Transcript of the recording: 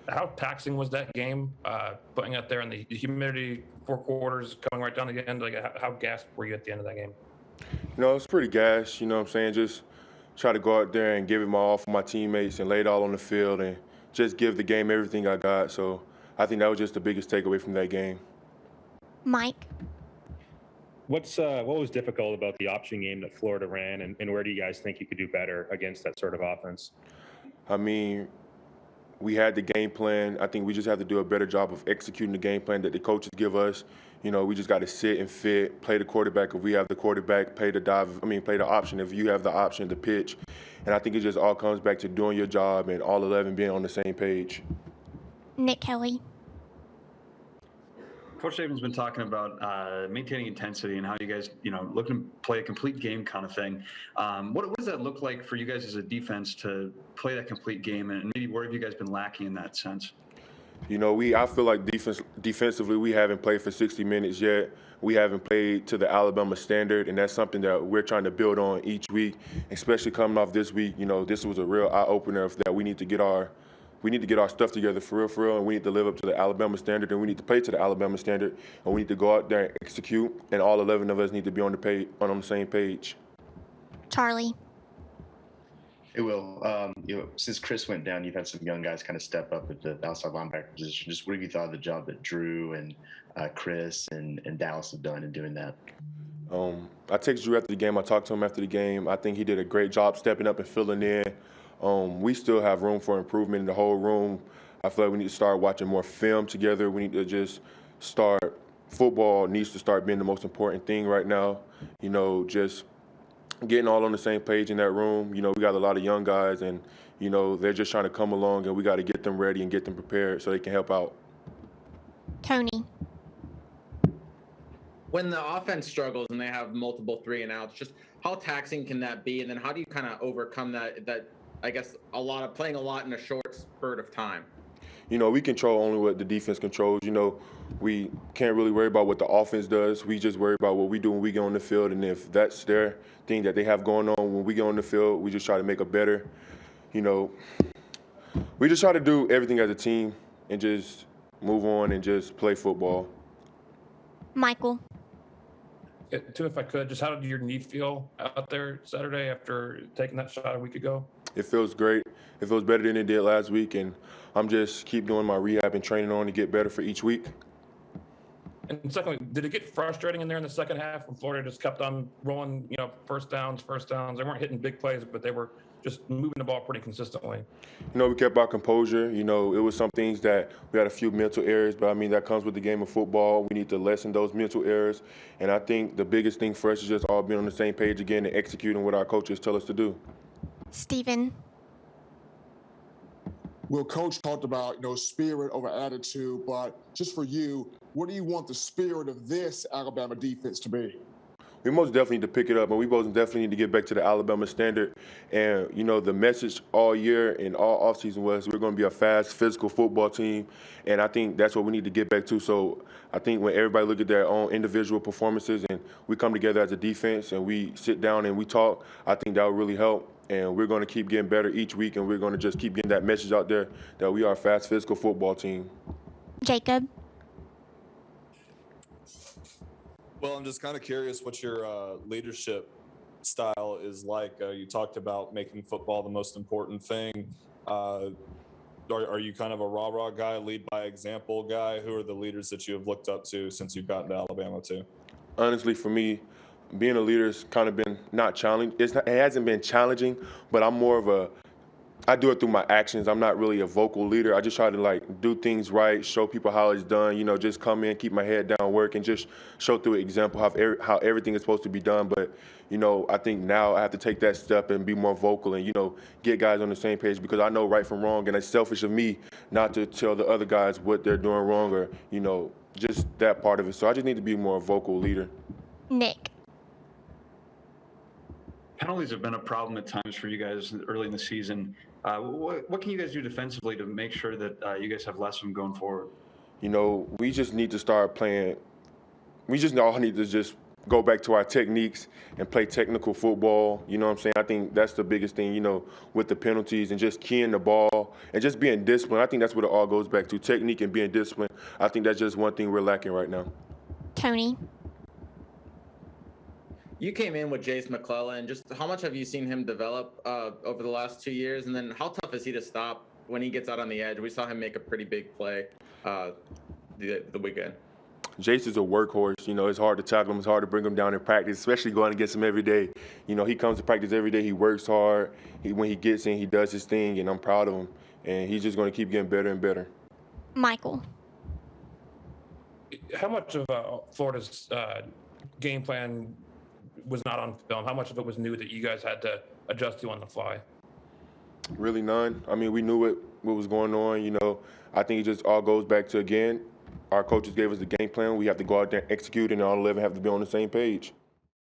How taxing was that game? Putting out there in the humidity, 4 quarters, coming right down to the end. Like, how gassed were you at the end of that game? It's pretty gas, you know what I'm saying? Just try to go out there and give it my all for my teammates and lay it all on the field and just give the game everything I got. So I think that was just the biggest takeaway from that game. Mike. What was difficult about the option game that Florida ran, and where do you guys think you could do better against that sort of offense? I mean, we had the game plan. I think we just have to do a better job of executing the game plan that the coaches give us. We just got to sit and fit, play the quarterback if we have the quarterback, play the option if you have the option to pitch. And I think it just all comes back to doing your job and all 11 being on the same page. Nick Kelly. Coach Saban's been talking about maintaining intensity and how you guys, looking to play a complete game kind of thing. What does that look like for you guys as a defense to play that complete game, and maybe where have you guys been lacking in that sense? I feel like defensively we haven't played for 60 minutes yet. We haven't played to the Alabama standard, and that's something that we're trying to build on each week, especially coming off this week. This was a real eye-opener of that we need to get our stuff together for real, and we need to live up to the Alabama standard, and we need to play to the Alabama standard, and we need to go out there and execute, and all 11 of us need to be on the same page. Charlie. It will. Since Chris went down, you've had some young guys kind of step up at the outside linebacker position. Just what have you thought of the job that Drew and Chris and Dallas have done in doing that? I texted Drew after the game. I talked to him after the game. I think he did a great job stepping up and filling in. We still have room for improvement in the whole room. I feel like we need to start watching more film together. We need to just start. Football needs to start being the most important thing right now. Just getting all on the same page in that room. We got a lot of young guys, and they're just trying to come along, and we got to get them ready and get them prepared so they can help out. Tony. When the offense struggles and they have multiple 3-and-outs, just how taxing can that be? And then how do you kind of overcome that I guess playing a lot in a short spurt of time? We control only what the defense controls. We can't really worry about what the offense does. We just worry about what we do when we get on the field. And if that's their thing that they have going on when we get on the field, we just try to make it better. We just try to do everything as a team and just move on and just play football. Michael. Tim, if I could, just how did your knee feel out there Saturday after taking that shot a week ago? It feels great. It feels better than it did last week, and I'm just keep doing my rehab and training on to get better for each week. And secondly, did it get frustrating in there in the second half when Florida just kept on rolling, first downs? They weren't hitting big plays, but they were just moving the ball pretty consistently. We kept our composure. It was some things that we had a few mental errors, but that comes with the game of football. We need to lessen those mental errors. And I think the biggest thing for us is just all being on the same page again and executing what our coaches tell us to do. Stephen. Well, Coach talked about, spirit over attitude, but just for you, what do you want the spirit of this Alabama defense to be? We most definitely need to pick it up, and we most definitely need to get back to the Alabama standard. And, the message all year and all offseason was we're going to be a fast, physical football team, and I think that's what we need to get back to. So I think when everybody look at their own individual performances and we come together as a defense and we sit down and we talk, I think that will really help. And we're going to keep getting better each week, and we're going to just keep getting that message out there that we are a fast, physical football team. Jacob. Well, I'm just kind of curious what your leadership style is like. You talked about making football the most important thing. Are you kind of a rah-rah guy, lead by example guy? Who are the leaders that you have looked up to since you've gotten to Alabama too? Honestly, for me, being a leader has kind of been not challenging. It hasn't been challenging, but I do it through my actions. I'm not really a vocal leader. I just try to do things right, show people how it's done, just come in, keep my head down, work, and just show through an example how everything is supposed to be done. But, I think now I have to take that step and be more vocal and, get guys on the same page because I know right from wrong, and it's selfish of me not to tell the other guys what they're doing wrong or, just that part of it. So I just need to be more vocal leader. Nick. Penalties have been a problem at times for you guys early in the season. What can you guys do defensively to make sure that you guys have less of them going forward? We just need to start playing. We just all need to just go back to our techniques and play technical football. You know what I'm saying? I think that's the biggest thing, with the penalties and just keying the ball and just being disciplined. I think that's what it all goes back to, technique and being disciplined. I think that's just one thing we're lacking right now. Tony. You came in with Jace McClellan. Just how much have you seen him develop over the last 2 years? And then how tough is he to stop when he gets out on the edge? We saw him make a pretty big play the weekend. Jace is a workhorse. It's hard to tackle him. It's hard to bring him down in practice, especially going against him every day. He comes to practice every day. He works hard. When he gets in, he does his thing, and I'm proud of him. And he's just going to keep getting better and better. Michael. How much of Florida's game plan was not on film? How much of it was new that you guys had to adjust to on the fly? Really none. I mean, we knew what was going on. I think it just all goes back to, again, our coaches gave us the game plan. We have to go out there and execute, and all 11 have to be on the same page.